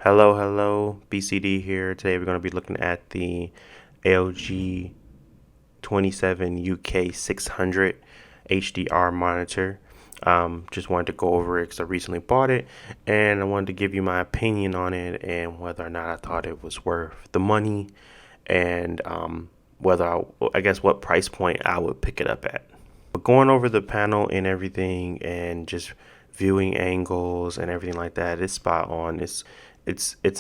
Hello, BCD here. Today we're going to be looking at the LG 27UK600 HDR monitor. Just wanted to go over it because I recently bought it and I wanted to give you my opinion on it and whether or not I thought it was worth the money and I guess what price point I would pick it up at. But going over the panel and everything and just viewing angles and everything like that, it's spot on. It's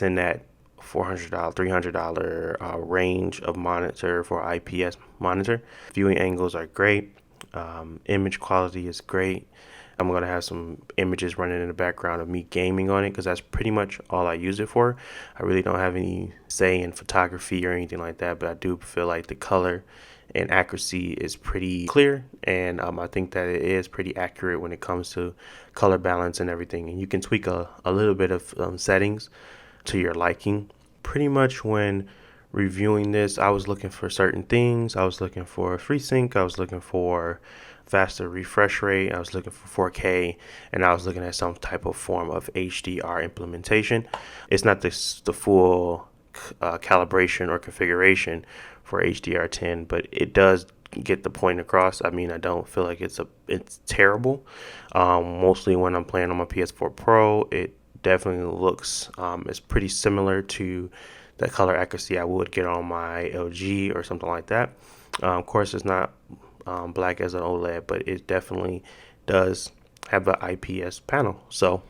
in that $400, $300 range of monitor for IPS monitor. Viewing angles are great. Image quality is great. I'm going to have some images running in the background of me gaming on it because that's pretty much all I use it for. I really don't have any say in photography or anything like that, but I do feel like the color and accuracy is pretty clear, and I think that it is pretty accurate when it comes to color balance and everything. And you can tweak a little bit of settings to your liking. Pretty much when reviewing this, I was looking for certain things. I was looking for FreeSync, I was looking for faster refresh rate, I was looking for 4K, and I was looking at some type of form of HDR implementation. It's not the full calibration or configuration for HDR10, but it does get the point across. I mean, I don't feel like it's terrible. Mostly when I'm playing on my PS4 Pro, it definitely looks it's pretty similar to the color accuracy I would get on my LG or something like that. Of course, it's not black as an OLED, but it definitely does have an IPS panel. So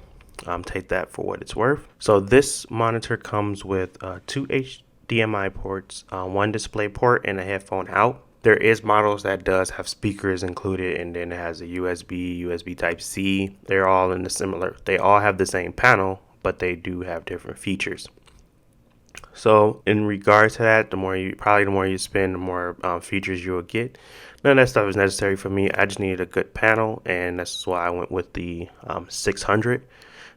take that for what it's worth. So this monitor comes with two HDMI ports, one display port, and a headphone out. There is models that does have speakers included, and then it has a USB Type C. They're all in the similar. They all have the same panel, but they do have different features. So in regards to that, the more you spend, the more features you will get. None of that stuff is necessary for me. I just needed a good panel, and that's why I went with the 600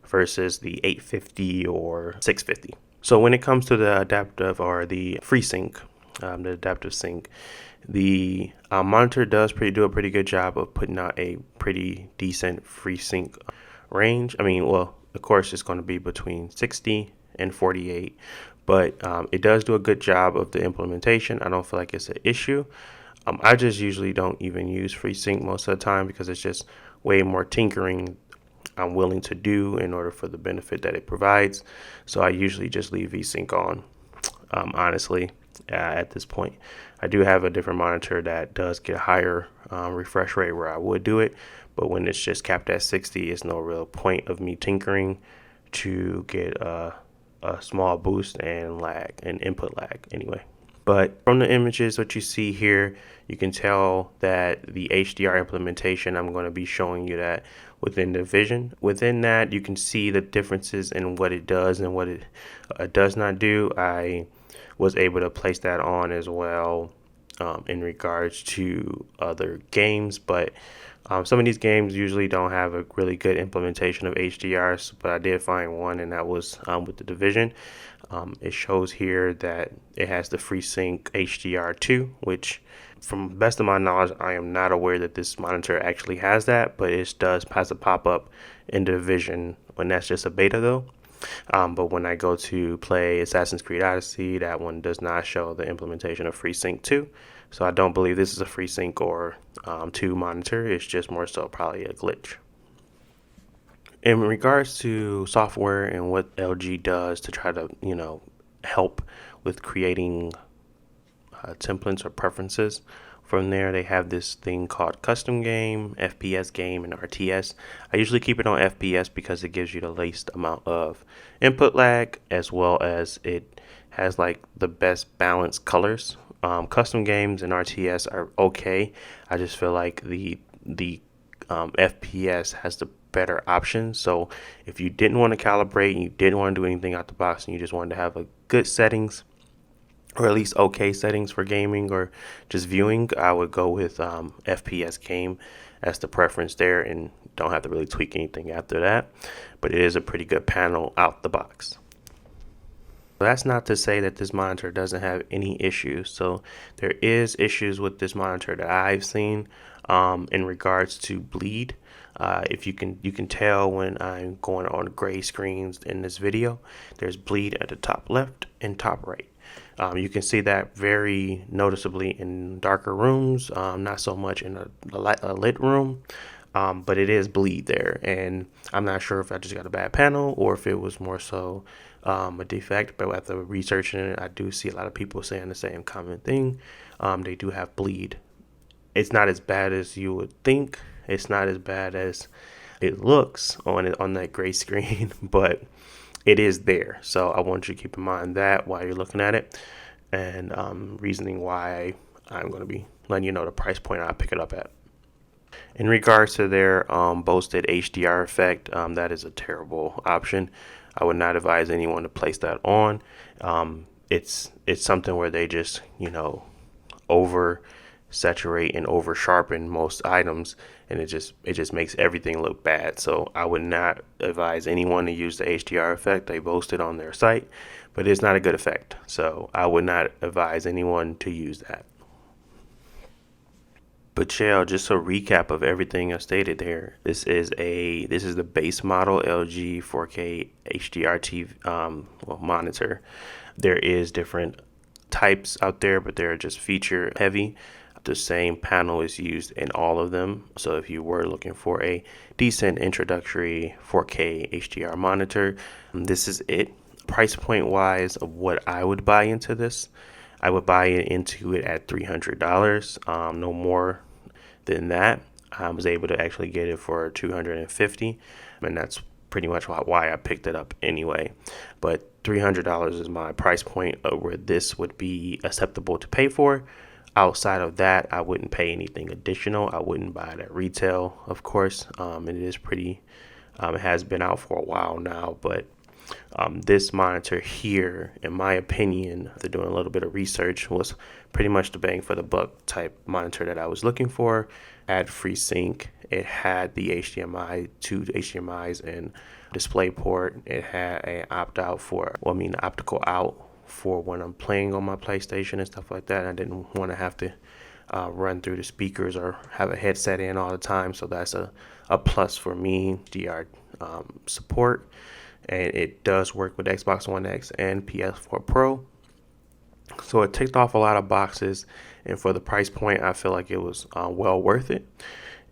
versus the 850 or 650. So when it comes to the adaptive or the FreeSync, the adaptive sync, the monitor does do a pretty good job of putting out a pretty decent FreeSync range. I mean, well, of course, it's going to be between 60 and 48, but it does do a good job of the implementation. I don't feel like it's an issue. I just usually don't even use FreeSync most of the time because it's just way more tinkering I'm willing to do in order for the benefit that it provides. So I usually just leave VSync on, honestly, at this point. I do have a different monitor that does get a higher refresh rate where I would do it, but when it's just capped at 60, it's no real point of me tinkering to get a small boost and input lag anyway. But from the images that you see here, you can tell that the HDR implementation, I'm going to be showing you that within the vision. Within that, you can see the differences in what it does and what it does not do. I was able to place that on as well in regards to other games, but some of these games usually don't have a really good implementation of HDR, but I did find one, and that was with the Division. It shows here that it has the FreeSync HDR2, which from the best of my knowledge, I am not aware that this monitor actually has that, but it does pass a pop-up in the Division when that's just a beta though. But when I go to play Assassin's Creed Odyssey, that one does not show the implementation of FreeSync 2. So I don't believe this is a FreeSync or 2 monitor. It's just more so probably a glitch. In regards to software and what LG does to try to, help with creating templates or preferences, from there they have this thing called custom game, FPS game, and RTS. I usually keep it on FPS because it gives you the least amount of input lag, as well as it has like the best balanced colors. Custom games and RTS are okay. I just feel like the FPS has the better options. So if you didn't want to calibrate and you didn't want to do anything out the box and you just wanted to have a good settings, or at least okay settings for gaming or just viewing, I would go with FPS game as the preference there, and don't have to really tweak anything after that. But it is a pretty good panel out the box. That's not to say that this monitor doesn't have any issues. So there is issues with this monitor that I've seen in regards to bleed. If you can tell when I'm going on gray screens in this video, there's bleed at the top left and top right. You can see that very noticeably in darker rooms, not so much in a lit room, but it is bleed there. And I'm not sure if I just got a bad panel or if it was more so a defect, but after researching it, I do see a lot of people saying the same common thing. They do have bleed. It's not as bad as you would think. It's not as bad as it looks on that gray screen, but it is there. So I want you to keep in mind that while you're looking at it, and reasoning why I'm going to be letting you know the price point I pick it up at. In regards to their boasted HDR effect, that is a terrible option. I would not advise anyone to place that on. It's something where they just over saturate and over sharpen most items, and it just makes everything look bad. So I would not advise anyone to use the HDR effect. They boasted on their site, but it's not a good effect. So I would not advise anyone to use that. But yeah, just a recap of everything I stated there. This is the base model LG 4K HDR TV monitor. There is different types out there, but they're just feature heavy. The same panel is used in all of them. So if you were looking for a decent introductory 4K HDR monitor, this is it. Price point wise of what I would buy into this, I would buy into it at $300, no more than that. I was able to actually get it for $250, and that's pretty much why I picked it up anyway. But $300 is my price point where this would be acceptable to pay for. Outside of that, I wouldn't pay anything additional. I wouldn't buy it at retail, of course. It is pretty, it has been out for a while now, but this monitor here, in my opinion, after doing a little bit of research, was pretty much the bang for the buck type monitor that I was looking for. It had FreeSync. It had the HDMI, two HDMIs and display port. It had an optical out for when I'm playing on my PlayStation and stuff like that. I didn't want to have to run through the speakers or have a headset in all the time, so that's a plus for me. HDR support, and it does work with Xbox One X and PS4 Pro. So it ticked off a lot of boxes, and for the price point, I feel like it was well worth it.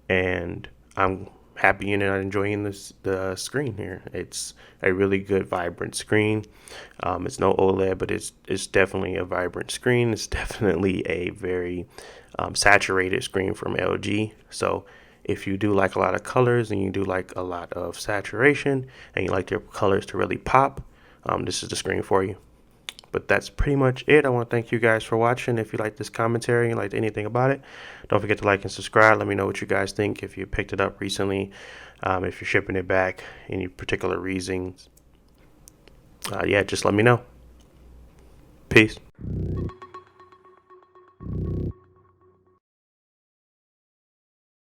And I'm happy and enjoying the screen here. It's a really good, vibrant screen. It's no OLED, but it's definitely a vibrant screen. It's definitely a very saturated screen from LG. So if you do like a lot of colors and you do like a lot of saturation and you like your colors to really pop, this is the screen for you. But that's pretty much it. I want to thank you guys for watching. If you like this commentary and liked anything about it, don't forget to like and subscribe. Let me know what you guys think. If you picked it up recently, if you're shipping it back, any particular reasons, yeah, just let me know. Peace.